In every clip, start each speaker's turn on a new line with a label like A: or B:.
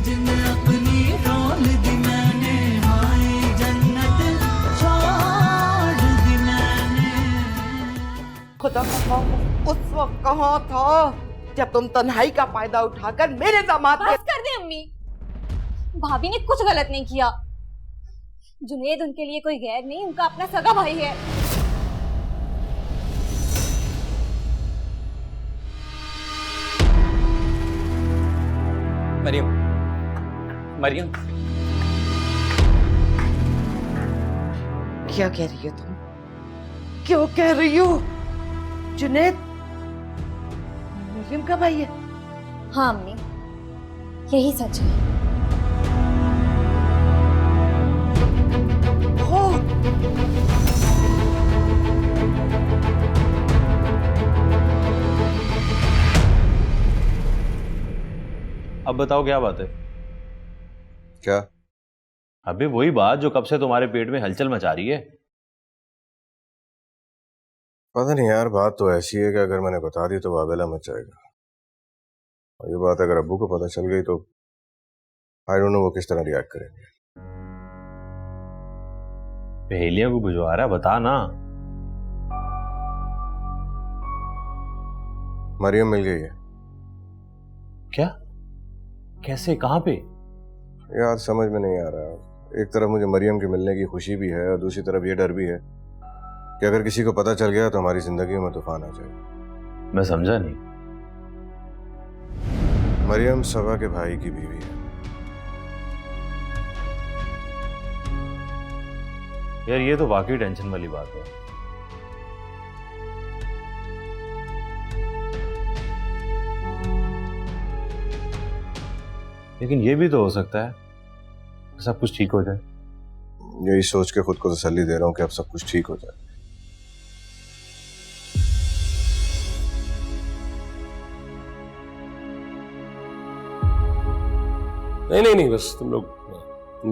A: जिन अपनी रोल दी मैंने, हाय जन्नत छोड़ दी मैंने।
B: खुदा का खौफ उस वक्त कहाँ था जब तुम तन्हाई का फायदा उठाकर मेरे दामाद के...
C: बस कर दे अम्मी, भाभी ने कुछ गलत नहीं किया। जुनेद उनके लिए कोई गैर नहीं, उनका अपना सगा भाई है।
D: मरियम, मरियम,
B: क्या कह रही हो तुम? क्यों कह रही हो? जुनेद मरियम का भाई है?
C: हाँ अम्मी, यही सच है।
B: हो
E: अब बताओ क्या बात है?
F: क्या?
E: अभी वही बात जो कब से तुम्हारे पेट में हलचल मचा रही है।
F: पता नहीं यार, बात तो ऐसी है कि अगर मैंने बता दी तो वावेला मच जाएगा, और ये बात अगर अब्बू को पता चल गई तो आई डोंट नो वो किस तरह रिएक्ट करेंगे।
E: पहेलियां को बुझवा रहा, बता ना।
F: मरियम मिल गई है।
E: क्या? कैसे? कहां पे?
F: यार समझ में नहीं आ रहा। एक तरफ मुझे मरियम के मिलने की खुशी भी है और दूसरी तरफ ये डर भी है कि अगर किसी को पता चल गया तो हमारी जिंदगी में तूफान आ जाएगा।
E: मैं समझा नहीं।
F: मरियम सबा के भाई की बीवी है।
E: यार ये तो वाकई टेंशन वाली बात है। लेकिन ये भी तो हो सकता है सब कुछ ठीक हो जाए।
F: यही सोच के खुद को तसल्ली दे रहा हूं कि अब सब कुछ ठीक हो जाए।
G: नहीं, बस तुम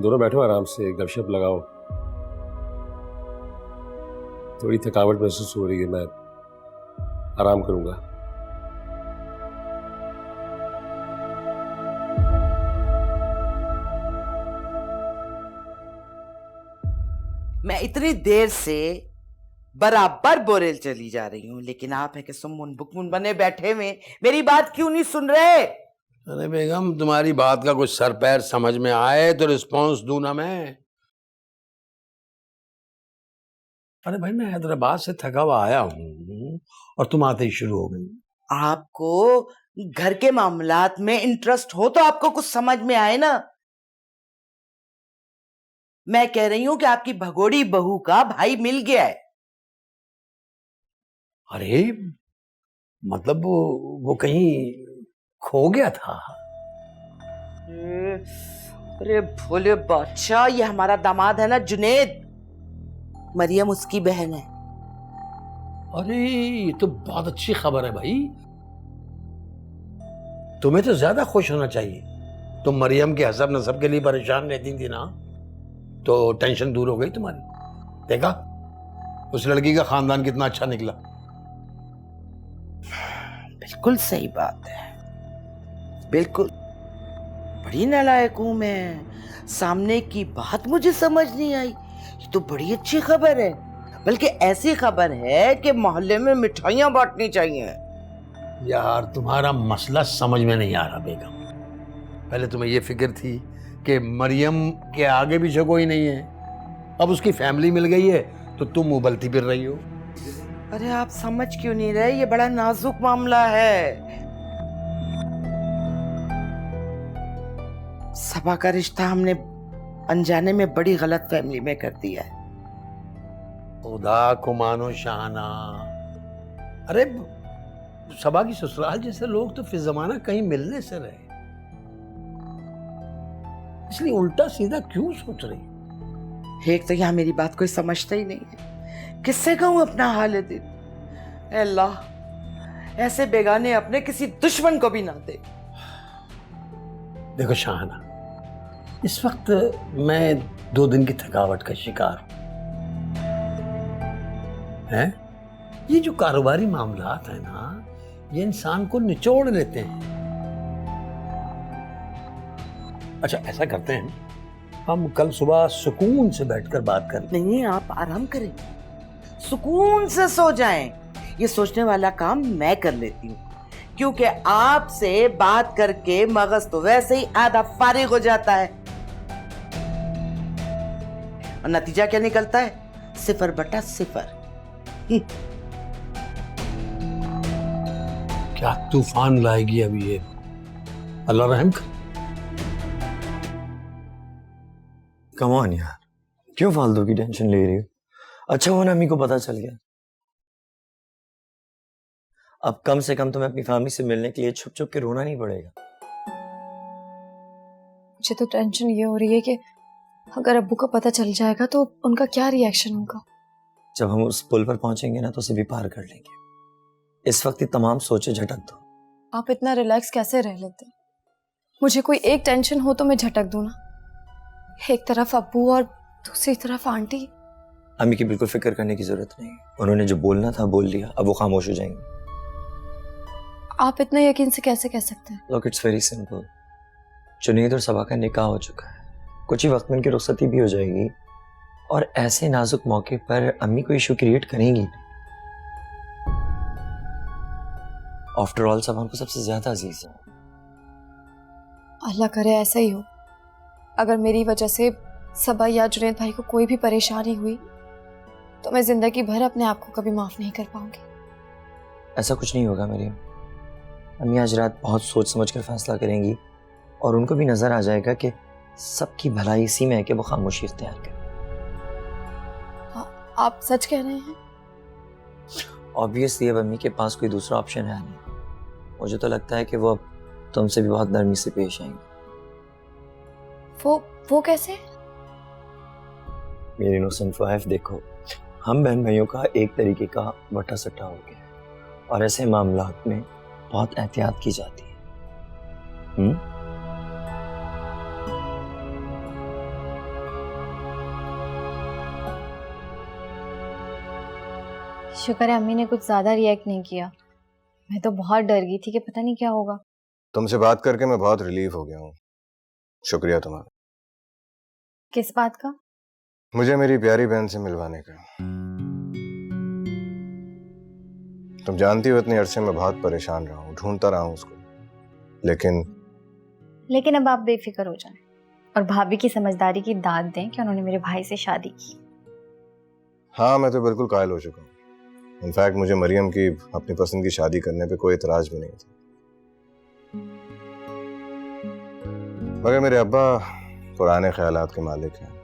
G: दोनों बैठो, आराम से गपशप लगाओ। थोड़ी थकावट महसूस हो रही है, मैं आराम करूंगा।
B: मैं इतनी देर से बराबर बोरेल चली जा रही हूँ, लेकिन आप है कि सुम्मुन बुकमुन बने बैठे हुए, मेरी बात क्यों नहीं सुन रहे?
G: अरे बेगम, तुम्हारी बात का कुछ सर पैर समझ में आए तो रिस्पॉन्स दूं ना मैं। अरे भाई, मैं हैदराबाद से थका हुआ आया हूँ और तुम आते ही शुरू हो गई।
B: आपको घर के मामलात में इंटरेस्ट हो तो आपको कुछ समझ में आए ना। मैं कह रही हूं कि आपकी भगोड़ी बहू का भाई मिल गया है।
G: अरे मतलब वो कहीं खो गया था?
B: अरे भोले बादशाह, ये हमारा दामाद है ना जुनेद, मरियम उसकी बहन है।
G: अरे ये तो बहुत अच्छी खबर है भाई। तुम्हें तो ज्यादा खुश होना चाहिए। तुम मरियम के हसब नसब के लिए परेशान रहती थी ना, तो टेंशन दूर हो गई तुम्हारी। देखा उस लड़की का खानदान कितना अच्छा निकला।
B: बिल्कुल सही बात है, बिल्कुल। बड़ी नालायक हूं मैं, सामने की बात मुझे समझ नहीं आई। ये तो बड़ी अच्छी खबर है, बल्कि ऐसी खबर है कि मोहल्ले में मिठाइयां बांटनी चाहिए।
G: यार तुम्हारा मसला समझ में नहीं आ रहा बेगम। पहले तुम्हें यह फिक्र थी कि मरियम के आगे पीछे कोई नहीं है, अब उसकी फैमिली मिल गई है तो तुम उबलती फिर रही हो।
B: अरे आप समझ क्यों नहीं रहे? ये बड़ा नाजुक मामला है। सबा का रिश्ता हमने अनजाने में बड़ी गलत फैमिली में कर दिया है।
G: खुदा को मानो शाना। अरे सबा की ससुराल जैसे लोग तो फिर जमाना कहीं मिलने से रहे, इसलिए उल्टा सीधा क्यों सोच रही?
B: एक तो यहाँ मेरी बात कोई समझता ही नहीं है, किससे कहूँ अपना हाल दिल? अल्लाह, ऐसे बेगाने अपने किसी दुश्मन को भी ना दे।
G: देखो शाहना, इस वक्त मैं 2 दिन की थकावट का शिकार हूं। है ये जो कारोबारी मामलात है ना, ये इंसान को निचोड़ लेते हैं। अच्छा ऐसा करते हैं, हम कल सुबह सुकून से बैठकर बात कर लें।
B: नहीं, आप आराम करें, सुकून से सो जाएं। ये सोचने वाला काम मैं कर लेती हूँ, क्योंकि आपसे बात करके मगज तो वैसे ही आधा फारिग हो जाता है, और नतीजा क्या निकलता है? 0/0।
G: क्या तूफान लाएगी अभी ये, अल्लाह रहम कर।
H: कम ऑन यार, क्यों फालतू की टेंशन ले रही हो? अच्छा हुआ ना अम्मी को पता चल गया। अब कम से कम तुम्हें अपनी फैमिली से मिलने के लिए छुप छुप के रोना नहीं पड़ेगा।
I: मुझे तो टेंशन ये हो रही है कि अगर अब्बू को पता चल जाएगा तो उनका क्या रिएक्शन होगा।
H: जब हम उस पुल पर पहुंचेंगे ना तो उसे भी पार कर लेंगे। इस वक्त ही तमाम सोचे झटक दो।
I: आप इतना रिलैक्स कैसे रह लेते? मुझे कोई एक टेंशन हो तो मैं झटक दूं ना। एक तरफ अब्बू और दूसरी तरफ आंटी।
H: अम्मी की बिल्कुल फिक्र करने की जरूरत नहीं, उन्होंने जो बोलना था बोल लिया, अब वो खामोश हो जाएंगे।
I: आप इतना यकीन से कैसे कह सकते हैं?
H: Look, it's very simple. Junaid और सबा का निकाह हो चुका है, कुछ ही वक्त में उनकी रुखसती भी हो जाएगी, और ऐसे नाजुक मौके पर अम्मी को इशू क्रिएट करेंगी। आफ्टर ऑल सब हमको सबसे ज्यादा अजीज है।
I: अल्लाह करे ऐसा ही हो। अगर मेरी वजह से सबा या जुनैद भाई को कोई भी परेशानी हुई तो मैं जिंदगी भर अपने आप को कभी माफ नहीं कर पाऊंगी।
H: ऐसा कुछ नहीं होगा मरियम। अम्मी आज रात बहुत सोच समझ कर फैसला करेंगी, और उनको भी नजर आ जाएगा कि सबकी भलाई इसी में है कि वो खामोशी इख्तियार करें।
I: आप सच कह रहे हैं?
H: ऑब्वियसली अब अम्मी के पास कोई दूसरा ऑप्शन है नहीं। मुझे तो लगता है कि वो अब तुमसे भी बहुत नरमी से पेश आएंगे।
I: वो कैसे?
H: मेरी इनोसेंट वाइफ, देखो हम बहन भाइयों का एक तरीके का बटा सट्टा हो गया है, और ऐसे मामलात में बहुत एहतियात की जाती है।
C: शुक्र है अम्मी ने कुछ ज्यादा रिएक्ट नहीं किया। मैं तो बहुत डर गई थी कि पता नहीं क्या होगा।
F: तुमसे बात करके मैं बहुत रिलीफ हो गया हूँ। शुक्रिया तुम्हारा।
C: किस बात का?
F: मुझे मेरी प्यारी बहन से मिलवाने का। तुम जानती हो इतने अरसे में बहुत परेशान रहा हूँ, ढूंढता रहा हूँ उसको, लेकिन
C: अब आप बेफिक्र हो जाएं और भाभी की समझदारी की दाद दें कि उन्होंने मेरे भाई से शादी की।
F: हाँ, मैं तो बिल्कुल कायल हो चुका हूँ। इनफैक्ट मुझे मरियम की अपनी पसंद की शादी करने पे कोई इतराज भी नहीं था, मगर मेरे अब्बा पुराने ख्यालात के मालिक हैं।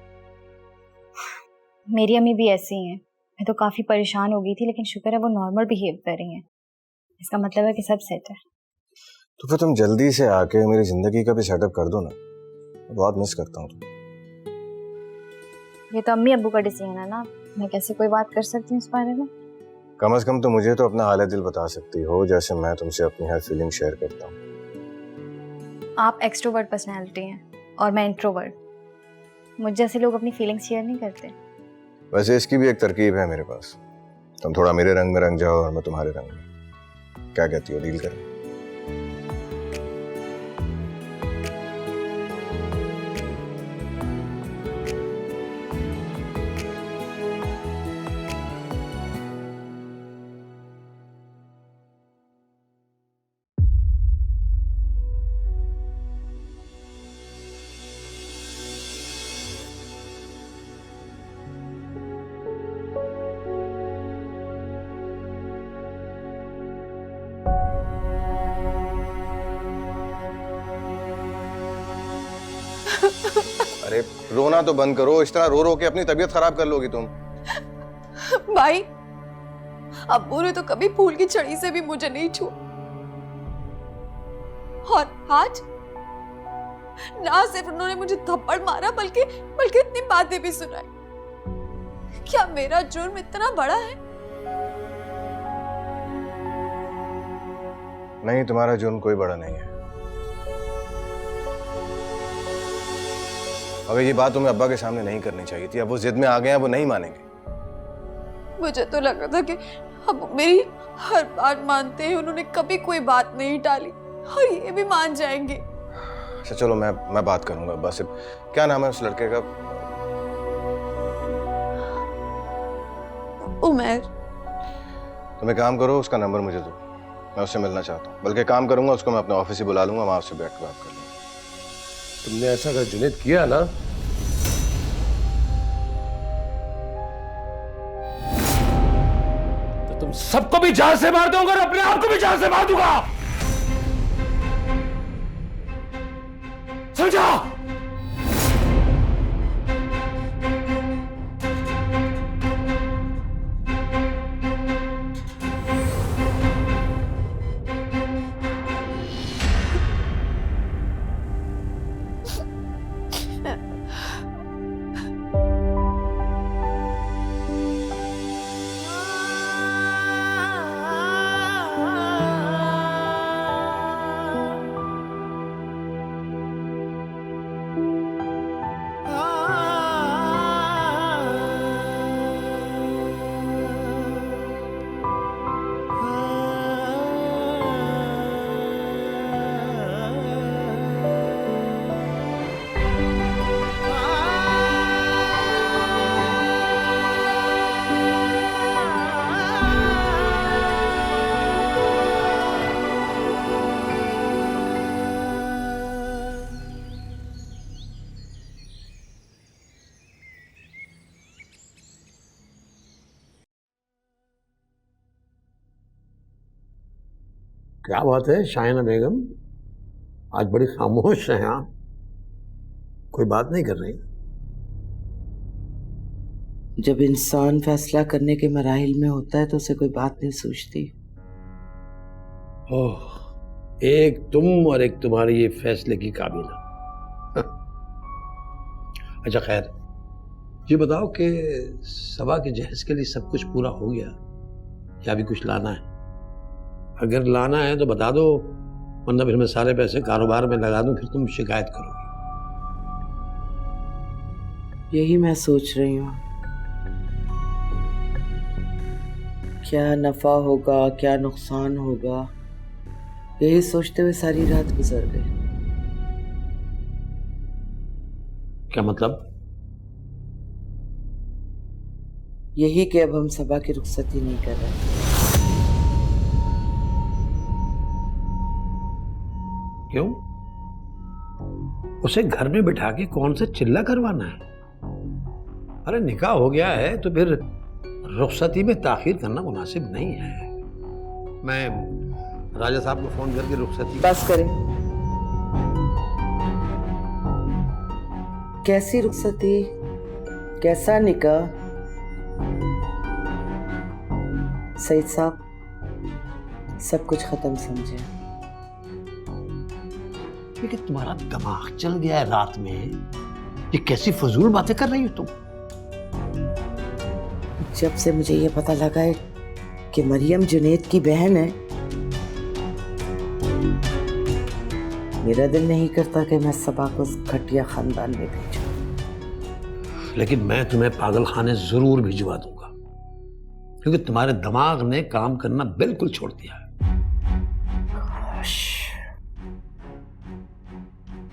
C: मेरी अम्मी भी ऐसी हैं। मैं तो काफी परेशान हो गई थी, लेकिन शुक्र है वो नॉर्मल बिहेव कर रही हैं। इसका मतलब है कि सब सेट है।
F: तो फिर तुम जल्दी से आके मेरी जिंदगी का भी सेटअप कर दो ना, मैं बहुत मिस करता हूँ।
C: ये तो अम्मी अब्बू का डिसीजन है ना, मैं कैसे कोई बात कर सकती हूँ इस बारे में?
F: कम से कम तो मुझे तो अपना हालत दिल बता सकती हो, जैसे मैं तुमसे अपनी हर फीलिंग शेयर करता हूँ।
C: आप एक्सट्रोवर्ट पर्सनैलिटी हैं और मैं इंट्रोवर्ट। मुझ जैसे लोग अपनी फीलिंग्स शेयर नहीं करते।
F: वैसे इसकी भी एक तरकीब है मेरे पास। तुम थोड़ा मेरे रंग में रंग जाओ और मैं तुम्हारे रंग में। क्या कहती हो, डील करें? अरे रोना तो बंद करो, इस तरह रो रो के अपनी तबीयत खराब कर लोगी तुम।
I: भाई, अब्बू ने तो कभी फूल की छड़ी से भी मुझे नहीं छुआ, और आज ना सिर्फ उन्होंने मुझे थप्पड़ मारा बल्कि इतनी बातें भी सुनाई। क्या मेरा जुर्म इतना बड़ा है?
F: नहीं, तुम्हारा जुर्म कोई बड़ा नहीं है। अगर ये बात तुम्हें अब्बा के सामने नहीं करनी चाहिए थी। अब वो जिद में आ गए हैं, वो नहीं मानेंगे।
I: मुझे तो लगा था कि अब मेरी हर बात मानते हैं, उन्होंने कभी कोई बात नहीं टाली और ये भी मान जाएंगे।
F: अच्छा चलो, मैं बात करूंगा अब्बा से। क्या नाम है उस लड़के का?
I: उमर।
F: तुम एक काम करो, उसका नंबर मुझे दो, मैं उससे मिलना चाहता हूँ। बल्कि काम करूंगा, उसको मैं अपने ऑफिस ही बुला लूंगा, वहां उससे बैठ कर बात कर लूंगा।
J: तुमने ऐसा अगर जुनैद किया ना, तो तुम सबको भी जान से मार दूंगा और अपने आप को भी जान से मार दूंगा, समझा? क्या बात है शायना बेगम, आज बड़ी खामोश हैं आप, कोई बात नहीं कर रही?
B: जब इंसान फैसला करने के मराहिल में होता है तो उसे कोई बात नहीं सूझती।
G: ओह, एक तुम और एक तुम्हारी ये फैसले की काबिला। अच्छा खैर, ये बताओ कि सबा के जहेज के लिए सब कुछ पूरा हो गया या अभी कुछ लाना है? अगर लाना है तो बता दो, वरना फिर मैं सारे पैसे कारोबार में लगा दूं, फिर तुम शिकायत करोगे।
B: यही मैं सोच रही हूँ, क्या नफा होगा क्या नुकसान होगा, यही सोचते हुए सारी रात गुजर गई।
G: क्या मतलब?
B: यही कि अब हम सबा की रुखसती नहीं कर रहे।
G: क्यों? उसे घर में बिठा के कौन सा चिल्ला करवाना है? अरे निकाह हो गया है तो फिर रुखसती में ताखीर करना मुनासिब नहीं है। मैं राजा साहब को फोन करके रुखसती
B: बस करें। कैसी रुखसती, कैसा निकाह? सईद साहब, सब कुछ खत्म समझे।
G: लेकिन तुम्हारा दिमाग चल गया है रात में, ये कैसी फजूल बातें कर रही हो तुम?
B: जब से मुझे ये पता लगा है कि मरियम जुनैद की बहन है, मेरा दिल नहीं करता कि मैं सबा को उस घटिया खानदान में भेजूं।
G: लेकिन मैं तुम्हें पागल खाने जरूर भिजवा दूंगा, क्योंकि तुम्हारे दिमाग ने काम करना बिल्कुल छोड़ दिया है।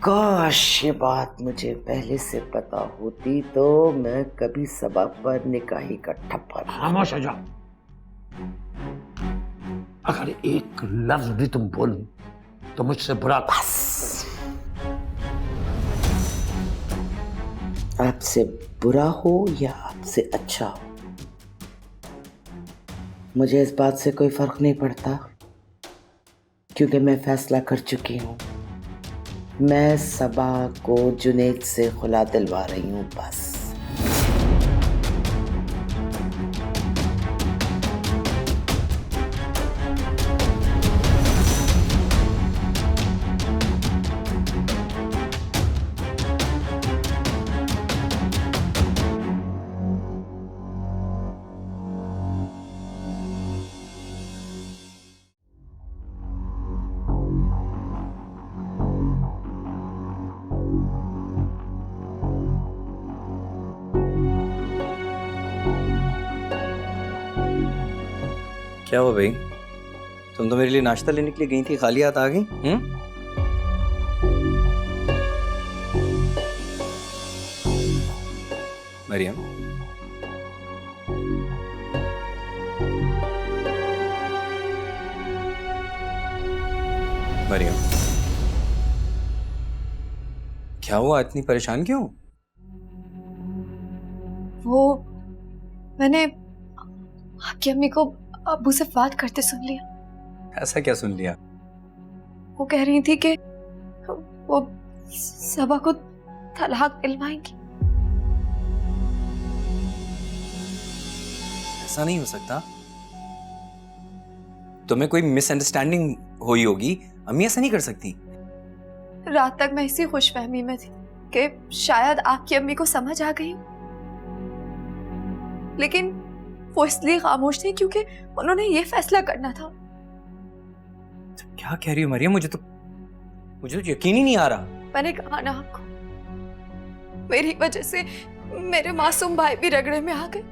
B: काश ये बात मुझे पहले से पता होती तो मैं कभी सबा पर निकाही का ठप्पा।
G: खामोश हो जाओ, अगर एक लफ्ज भी तुम बोलो तो मुझसे बुरा।
B: बस, आपसे बुरा हो या आपसे अच्छा हो, मुझे इस बात से कोई फर्क नहीं पड़ता, क्योंकि मैं फैसला कर चुकी हूँ। मैं सबा को जुनैद से खुला दिलवा रही हूँ, बस।
H: क्या हुआ भाई, तुम तो मेरे लिए नाश्ता लेने के लिए गई थी, खाली हाथ आ गई?
D: मरियम, मरियम, क्या हुआ? इतनी परेशान क्यों?
I: वो मैंने आपकी अम्मी को अब्बू से बात करते सुन लिया।
D: ऐसा क्या सुन लिया?
I: वो कह रही थी कि वो सबा को तलाक दिलवाएंगी।
D: ऐसा नहीं हो सकता। तुम्हें कोई मिसअंडरस्टैंडिंग हुई होगी। अम्मी ऐसा नहीं कर सकती।
I: रात तक मैं इसी खुशफहमी में थी कि शायद आपकी अम्मी को समझ आ गई, लेकिन वो इसलिए खामोश थी क्योंकि उन्होंने ये फैसला करना था।
D: तो क्या कह रही हो मरियम? मुझे तो यकीन ही नहीं आ रहा।
I: मैंने कहा ना आपको, मेरी वजह से मेरे मासूम भाई भी रगड़े में आ गए।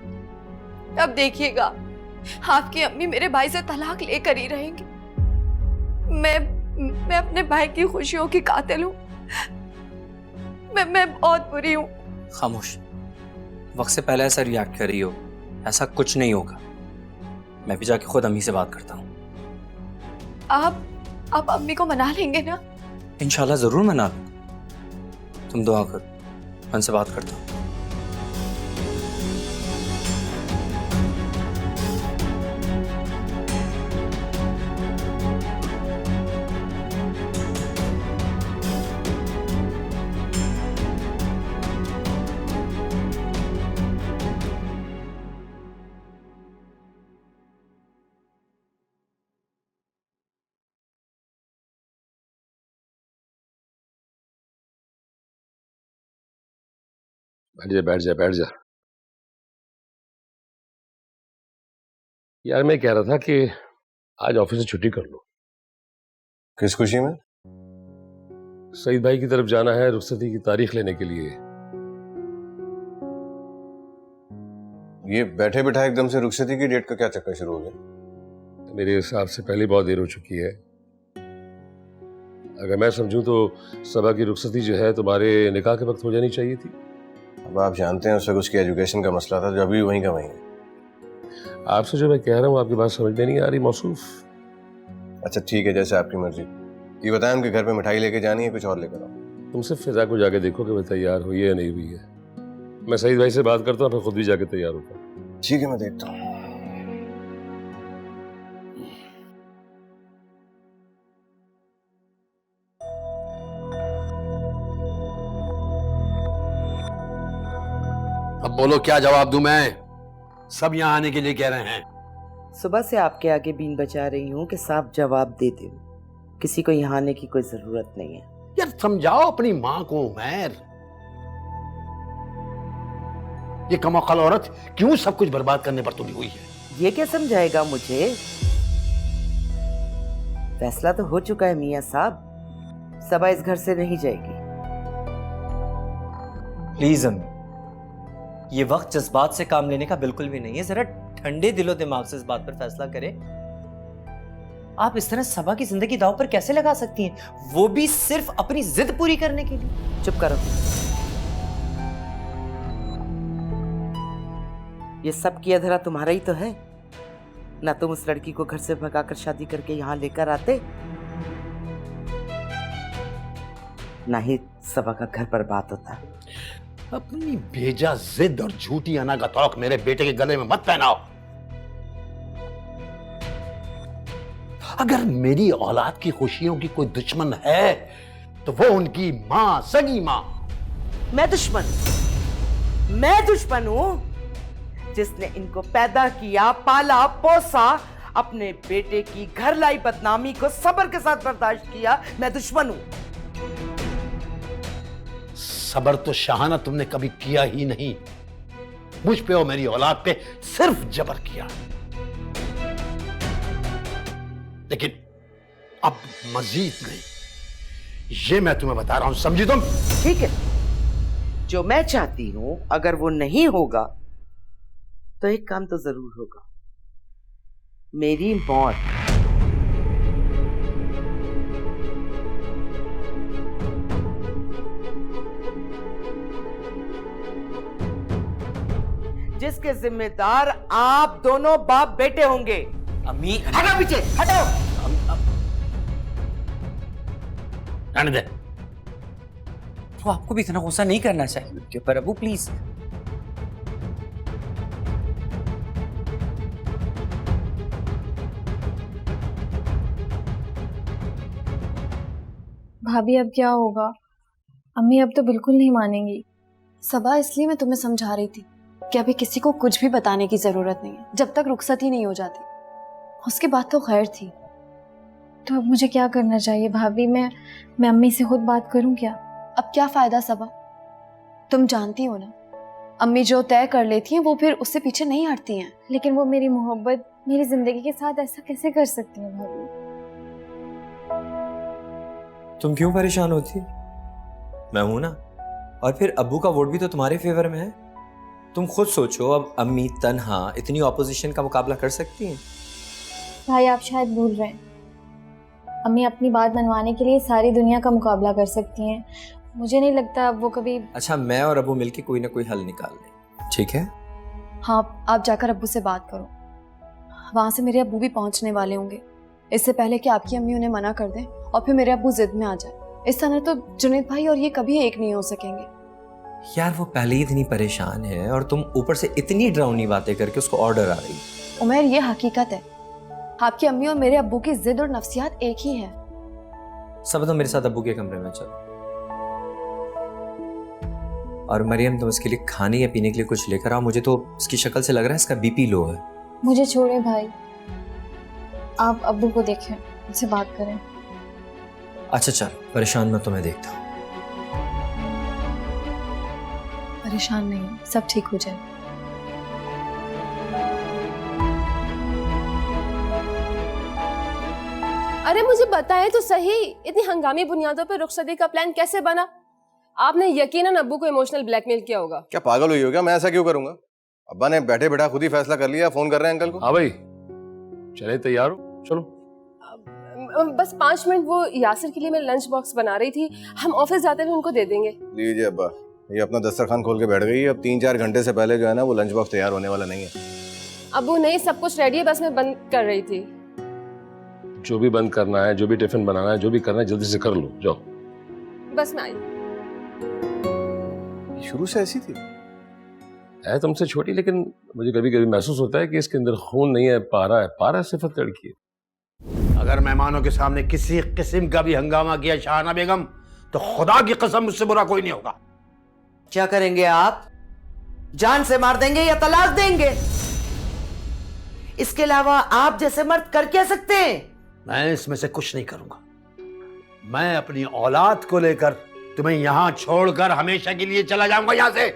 I: अब देखिएगा, आपकी अम्मी मेरे भाई से तलाक लेकर ही रहेंगी। मैं अपने भाई की खुशियों की कातिल हूँ। मैं बहुत बुरी हूँ।
D: खामोश। वक्त से पहले ऐसा रिएक्ट कर रही हो। ऐसा कुछ नहीं होगा। मैं भी जाके खुद अम्मी से बात करता हूँ।
I: आप अम्मी को मना लेंगे ना?
D: इंशाल्लाह जरूर मना लूंगा। तुम दुआ करो, मैं उनसे बात करता हूँ।
J: बैठ जा बैठ जा बैठ जा। यार मैं कह रहा था कि आज ऑफिस से छुट्टी कर लो।
F: किस खुशी में?
J: सईद भाई की तरफ जाना है रुखसती की तारीख लेने के लिए।
F: ये बैठे बिठाए एकदम से रुखसती की डेट का क्या चक्कर शुरू हो गया?
J: मेरे हिसाब से पहले बहुत देर हो चुकी है। अगर मैं समझूं तो सबा की रुखसती जो है तुम्हारे निकाह के वक्त हो जानी चाहिए थी।
F: अब आप जानते हैं उस वक्त उसकी एजुकेशन का मसला था, जो अभी वहीं का वहीं है।
J: आपसे जो मैं कह रहा हूँ आपकी बात समझ में नहीं आ रही मौसूफ।
F: अच्छा ठीक है, जैसे आपकी मर्जी। ये बताएं उनके घर पे मिठाई लेके जानी है, कुछ और लेकर आओ।
J: तुम सिर्फ फिजा को जाके देखो कि वो तैयार हुई है या नहीं हुई है। मैं सईद भाई से बात करता हूँ, फिर खुद भी जाके तैयार होता हूँ।
F: ठीक है, मैं देखता हूँ।
G: अब बोलो क्या जवाब दूं मैं? सब यहाँ आने के लिए कह रहे हैं।
B: सुबह से आपके आगे बीन बचा रही हूँ कि साफ जवाब दे दो। किसी को यहाँ आने की कोई जरूरत नहीं है।
G: यार समझाओ अपनी माँ को उमैर। ये कमअक्ल औरत क्यों सब कुछ बर्बाद करने पर तुली हुई है?
B: ये क्या समझाएगा मुझे? फैसला तो हो चुका है मियाँ साहब, सबा इस घर से नहीं जाएगी।
H: प्लीज अम्मी, ये वक्त जज्बात से काम लेने का बिल्कुल भी नहीं है। जरा ठंडे दिलो दिमाग से इस बात पर फैसला करें। आप इस तरह सबा की जिंदगी दांव पर कैसे लगा सकती हैं, वो भी सिर्फ अपनी जिद पूरी करने के लिए?
B: चुप करो। ये सब किया धरा तुम्हारा ही तो है ना। तुम उस लड़की को घर से भगाकर शादी करके यहाँ लेकर आते, ना ही सबा का घर बर्बाद होता।
G: अपनी बेजा जिद और झूठी अनागतौक मेरे बेटे के गले में मत पहनाओ। अगर मेरी औलाद की खुशियों की कोई दुश्मन है तो वो उनकी मां, सगी मां।
B: मैं दुश्मन हूं जिसने इनको पैदा किया, पाला, पोसा, अपने बेटे की घर लाई बदनामी को सब्र के साथ बर्दाश्त किया। मैं दुश्मन हूं।
G: सबर तो शाहाना तुमने कभी किया ही नहीं। मुझ पे और मेरी औलाद पे सिर्फ जबर किया। लेकिन अब मजीद नहीं, ये मैं तुम्हें बता रहा हूं, समझी तुम?
B: ठीक है, जो मैं चाहती हूं अगर वो नहीं होगा तो एक काम तो जरूर होगा, मेरी मौत। जिसके जिम्मेदार आप दोनों बाप बेटे होंगे।
H: अम्मी
B: हटो पीछे, हटो।
G: रहने दे।
H: तो आपको भी इतना गुस्सा नहीं करना चाहिए उनके ऊपर अबू, प्लीज।
I: भाभी अब क्या होगा? अम्मी अब तो बिल्कुल नहीं मानेंगी। सबा, इसलिए मैं तुम्हें समझा रही थी कि अभी किसी को कुछ भी बताने की जरूरत नहीं है, जब तक रुखसती नहीं हो जाती। उसके बाद तो खैर थी।
C: तो अब मुझे क्या करना चाहिए भाभी? मैं अम्मी से खुद बात करूं क्या?
I: अब क्या फायदा सबा? तुम जानती हो ना, अम्मी जो तय कर लेती हैं वो फिर उससे पीछे नहीं हटती हैं।
C: लेकिन वो मेरी मोहब्बत, मेरी जिंदगी के साथ ऐसा कैसे कर सकती हैं भाभी?
H: तुम क्यों परेशान होती? मैं हूं ना, और फिर अब्बू का वोट भी तो तुम्हारे फेवर में है। तुम खुद सोचो, अब अम्मी तन्हा इतनी ऑपोजिशन का मुकाबला कर सकती हैं?
C: भाई आप शायद भूल रहे हैं, अम्मी अपनी बात मनवाने के लिए सारी दुनिया का मुकाबला कर सकती हैं। मुझे नहीं लगता अब वो कभी।
H: अच्छा, मैं और अब्बू मिलके कोई ना कोई हल निकाल लें, ठीक है?
I: हाँ, आप जाकर अब्बू से बात करो। वहां से मेरे अब्बू भी पहुंचने वाले होंगे, इससे पहले कि आपकी अम्मी उन्हें मना कर दें और फिर मेरे अब्बू जिद में आ जाए। इस तरह तो जुनैद भाई और ये कभी एक नहीं हो सकेंगे।
H: यार वो पहले ही इतनी परेशान है और तुम ऊपर से इतनी डरावनी बातें करके उसको ऑर्डर आ रही।
I: उमर, ये हकीकत है, आपकी अम्मी और मेरे अब्बू की जिद और नफ्सियात एक ही है।
H: सब तो मेरे साथ अब्बू के कमरे में चलो। और मरियम, तुम इसके लिए खाने या पीने के लिए कुछ लेकर आओ। मुझे तो इसकी शक्ल से लग रहा है इसका बीपी लो है।
C: मुझे छोड़े भाई, आप अब्बू को देखें, उनसे बात करें।
H: अच्छा चलो, परेशान मैं तुम्हें देखता हूँ।
I: परेशान नहीं, सब ठीक हो जाए।
K: अरे मुझे बताएं तो सही, इतनी हंगामी बुनियादों पर रुखसती का प्लान कैसे बना? आपने यकीनन अब्बू को इमोशनल ब्लैकमेल किया होगा।
F: क्या पागल हुई हो क्या? मैं ऐसा क्यों करूंगा? अब्बा ने बैठे बैठा खुद ही फैसला कर लिया, फोन कर रहे हैं अंकल को।
J: हाँ भाई, चले तैयार हो, चलो।
K: बस 5 मिनट, वो यासिर के लिए मैं लंच बॉक्स बना रही थी, हम ऑफिस जाते हुए उनको दे देंगे।
F: लीजिए अब्बा, ये अपना दस्तरखान खोल के बैठ गई है। अब 3-4 घंटे से पहले जो है ना, वो लंच बॉक्स तैयार होने वाला नहीं है।
K: अब्बू नहीं, सब कुछ रेडी है, बस मैं बंद कर रही थी।
J: जो भी बंद करना है, जो भी टिफिन बनाना है, जो भी करना है, जल्दी से कर लो, जाओ।
K: बस मैं आई।
F: शुरू से ऐसी थी?
J: है तुमसे छोटी, लेकिन मुझे कभी कभी महसूस होता है कि इसके अंदर खून नहीं है, पारा है। पारा सिर्फ लड़की है।
G: अगर मेहमानों के सामने किसी किस्म का भी हंगामा किया शाहना बेगम, तो खुदा की कसम मुझसे बुरा कोई नहीं होगा।
B: क्या करेंगे आप? जान से मार देंगे या तलाक देंगे? इसके अलावा आप जैसे मर्द कर क्या सकते हैं?
G: मैं इसमें से कुछ नहीं करूंगा। मैं अपनी औलाद को लेकर तुम्हें यहां छोड़कर हमेशा के लिए चला जाऊंगा यहां से।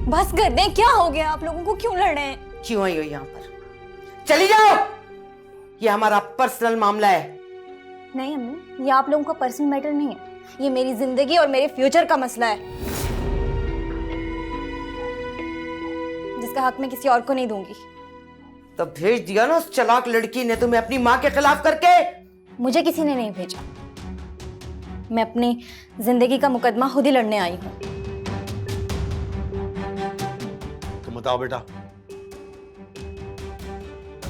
C: बस कर दें, क्या हो गया? आप लोगों को क्यों लड़ रहे हैं?
B: क्यों आई हो यहाँ पर? चली जाओ, ये हमारा पर्सनल मामला है।
C: नहीं अम्मी, ये आप लोगों का पर्सनल मैटर नहीं है, ये मेरी जिंदगी और मेरे फ्यूचर का मसला है, जिसका हक मैं किसी और को नहीं दूंगी।
B: तो भेज दिया ना उस चालाक लड़की ने तुम्हें अपनी माँ के खिलाफ करके।
C: मुझे किसी ने नहीं भेजा, मैं अपनी जिंदगी का मुकदमा खुद ही लड़ने आई हूँ।
G: तुम बताओ बेटा,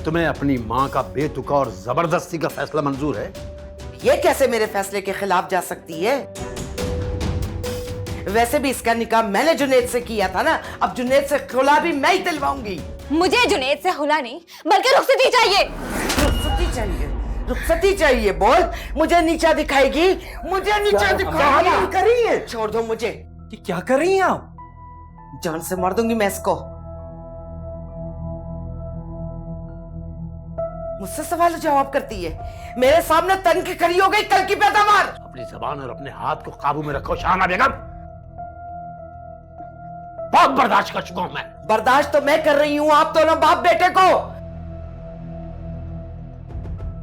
G: तुम्हें अपनी माँ का बेतुका और जबरदस्ती का फैसला मंजूर है?
B: ये कैसे मेरे फैसले के खिलाफ जा सकती है? वैसे भी इसका निकाह मैंने जुनैद से किया था ना, अब जुनैद से खुला भी मैं ही दिलवाऊंगी।
C: मुझे जुनैद से खुला नहीं, बल्कि रुखसती चाहिए।
B: रुखसती चाहिए? रुखसती चाहिए बोल? मुझे नीचा दिखाएगी? मुझे नीचा दिखाएगी? छोड़ दो मुझे।
H: ये क्या कर रही हैं आप?
B: जान से मार दूंगी मैं इसको। मुझसे सवाल जवाब करती है, मेरे सामने तन की खड़ी हो गई, कल की पैदावार।
G: अपनी जबान और अपने हाथ को काबू में रखो शाहना बेगम। बहुत बर्दाश्त कर चुका हूं मैं।
B: बर्दाश्त तो मैं कर रही हूं आप दोनों बाप बेटे को,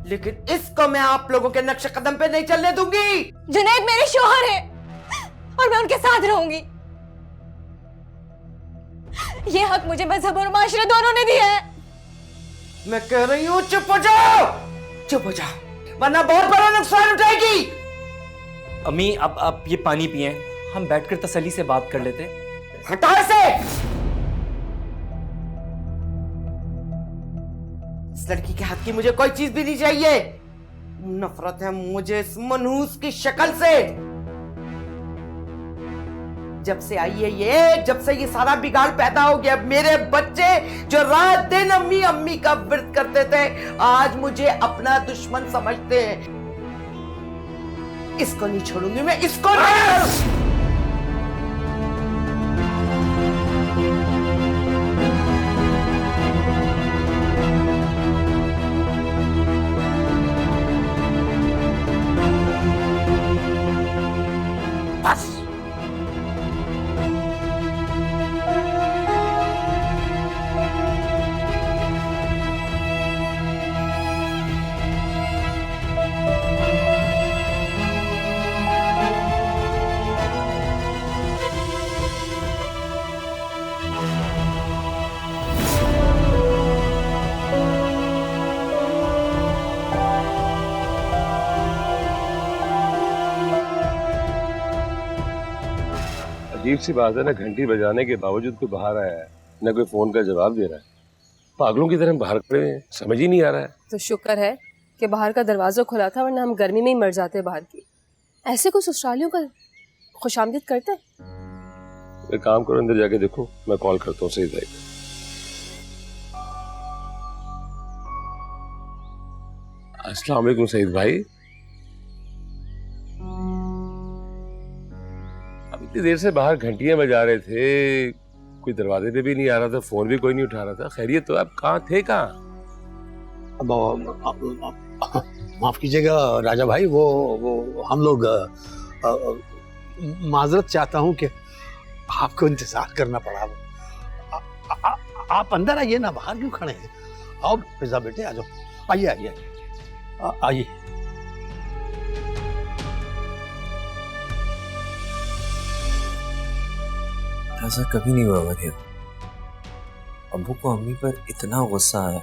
B: लेकिन इसको मैं आप लोगों के नक्शे कदम पे नहीं चलने दूंगी।
C: जुनैद मेरे शौहर है और मैं उनके साथ रहूंगी। ये हक मुझे मजहब और माशरे दोनों ने दिया है।
B: मैं कह रही हूं चुप हो जाओ, चुप हो जाओ, वरना बहुत बड़ा नुकसान उठाएगी।
H: अम्मी, अब ये पानी पिए, हम बैठकर तसल्ली से बात कर लेते।
B: हटाओ इसे। इस लड़की के हाथ की मुझे कोई चीज भी नहीं चाहिए। नफरत है मुझे इस मनहूस की शक्ल से। जब से आई है ये, जब से ये सारा बिगाड़ पैदा हो गया, मेरे बच्चे जो रात दिन अम्मी अम्मी का व्रत करते थे, आज मुझे अपना दुश्मन समझते हैं। इसको नहीं छोड़ूंगी मैं, इसको नहीं। बस
F: अजीब सी बात है ना, घंटी बजाने के बावजूद कोई बाहर आया है, न कोई फोन का जवाब दे रहा है। पागलों की तरह बाहर खड़े हैं, समझ ही नहीं आ रहा है।
K: तो शुक्र है कि बाहर का दरवाजा खुला था, वरना हम गर्मी में ही मर जाते बाहर की। ऐसे कुछ ससुरालियों का खुशामदीद करते हैं।
F: एक काम करो, अंदर जाके देखो, मैं कॉल करता हूँ सईद भाई को। अस्सलाम वालेकुम सईद भाई। अब इतनी देर से बाहर घंटियां बजा रहे थे, कोई दरवाजे पे भी नहीं आ रहा था, फोन भी कोई नहीं उठा रहा था। खैरियत तो? आप कहाँ थे? कहाँ?
G: माफ कीजिएगा राजा भाई, वो हम लोग माजरत चाहता हूँ कि आपको इंतजार करना पड़ा। आप अंदर आइए ना, बाहर क्यों खड़े हैं? आओ फिजा बेटे, आ जाओ, आइए आइए आइए।
D: ऐसा कभी नहीं हुआ मरियम। अब्बू को अम्मी पर इतना गुस्सा आया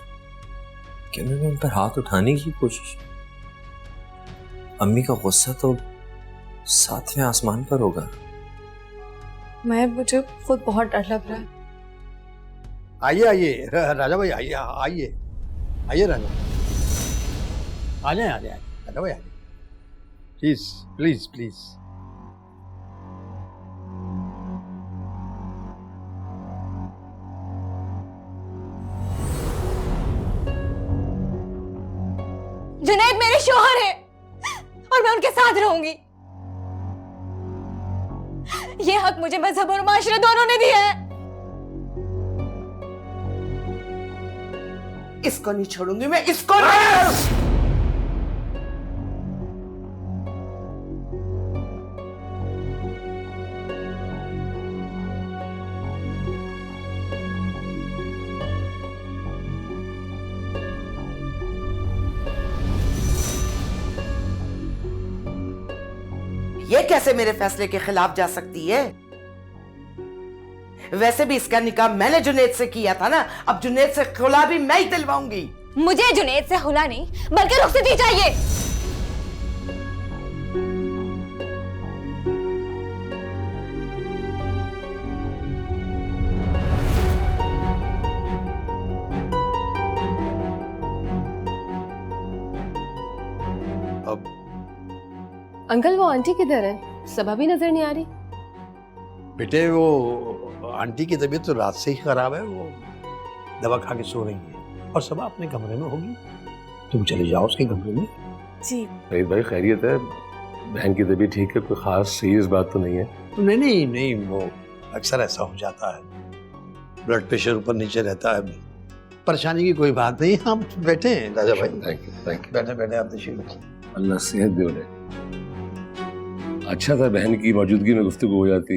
D: कि उन्होंने उन पर हाथ उठाने की कोशिश। अम्मी का गुस्सा तो 7वें आसमान पर होगा।
I: मुझे खुद बहुत डर लग रहा है।
G: आइए आइए राजा भाई, आइए आइए आइए राजा, आ जाए राजा भाई, आइए प्लीज प्लीज प्लीज।
C: जुनैद मेरे शौहर है और मैं उनके साथ रहूंगी। ये हक मुझे मजहब और माशरे दोनों ने दिया है।
B: इसको नहीं छोड़ूंगी मैं, इसको नहीं। ये कैसे मेरे फैसले के खिलाफ जा सकती है? वैसे भी इसका निकाह मैंने जुनैद से किया था ना, अब जुनैद से खुला भी मैं ही दिलवाऊंगी।
C: मुझे जुनैद से खुला नहीं बल्कि रुखसती चाहिए।
G: अब
K: अंकल वो आंटी किधर है? सबा भी नजर नहीं आ रही।
G: बेटे वो आंटी की तबीयत तो रात से ही खराब है, वो दवा खा के सो रही है और सबा अपने कमरे में होगी। तुम चले जाओ उसके कमरे में।
C: जी
F: सईद भाई खैरियत है? बहन की तबीयत ठीक है? कोई खास सीरियस बात तो नहीं है?
G: नहीं नहीं नहीं, वो अक्सर ऐसा हो जाता है, ब्लड प्रेशर ऊपर नीचे रहता है। परेशानी की कोई बात नहीं, हम बैठे हैं राजा भाई।
F: थैंक यू
G: बैठे बैठे आप तशरीफ।
F: अल्लाह सेहत दे उन्हें। अच्छा था बहन की मौजूदगी में गुफ्तगू हो जाती।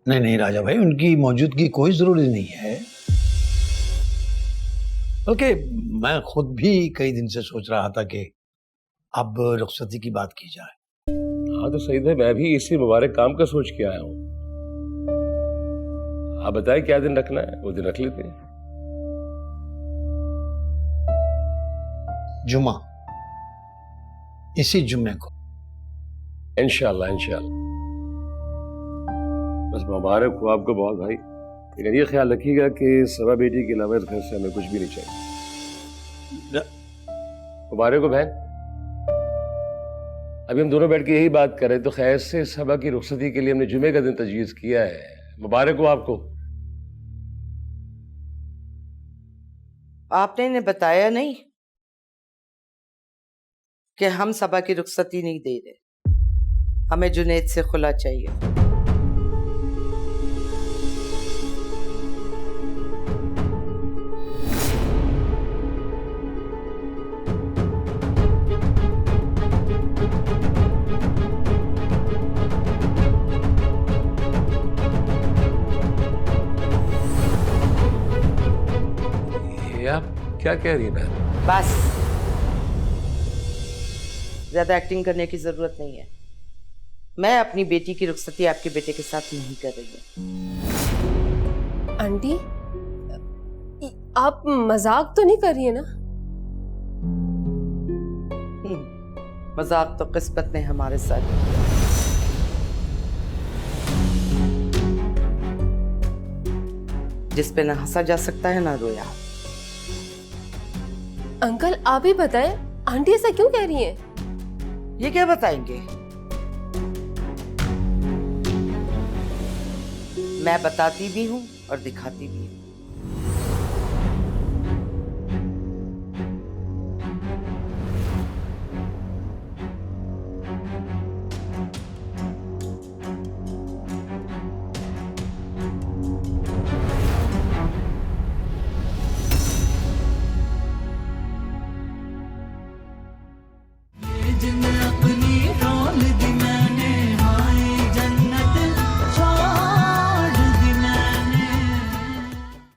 G: नहीं नहीं राजा भाई, उनकी मौजूदगी कोई जरूरी नहीं है, बल्कि मैं खुद भी कई दिन से सोच रहा था कि अब रुखसती की बात की जाए।
F: हाँ तो सईद भाई, मैं भी इसी मुबारक काम का सोच के आया हूँ। आप बताएं क्या दिन रखना है, वो दिन रख लेते हैं।
G: जुमा, इसी जुम्मे को
F: इंशाल्लाह इंशाल्लाह। बस मुबारक हो आपको बहुत भाई, लेकिन ये ख्याल रखिएगा कि सबा बेटी के अलावा इस घर से हमें कुछ भी नहीं चाहिए।
J: मुबारक हो बहन। अभी हम दोनों बैठ के यही बात कर रहे तो खैर से सबा की रुखसती के लिए हमने जुमे का दिन तजवीज़ किया है। मुबारक हो आपको।
B: आपने इन्हें बताया नहीं कि हम सबा की रुखसती नहीं दे रहे, हमें जुनैद से खुला चाहिए।
J: ये आप क्या कह रही हैं बहन?
B: बस, ज्यादा एक्टिंग करने की जरूरत नहीं है। मैं अपनी बेटी की रुखसती आपके बेटे के साथ नहीं कर रही हूँ।
K: आंटी, आप मजाक तो नहीं कर रही है ना?
B: मजाक तो किस्मत ने हमारे साथ किया। जिस पे ना हंसा जा सकता है ना रोया।
K: अंकल आप ही बताएं, आंटी ऐसा क्यों कह रही हैं?
B: ये क्या बताएंगे? मैं बताती भी हूँ और दिखाती भी हूँ।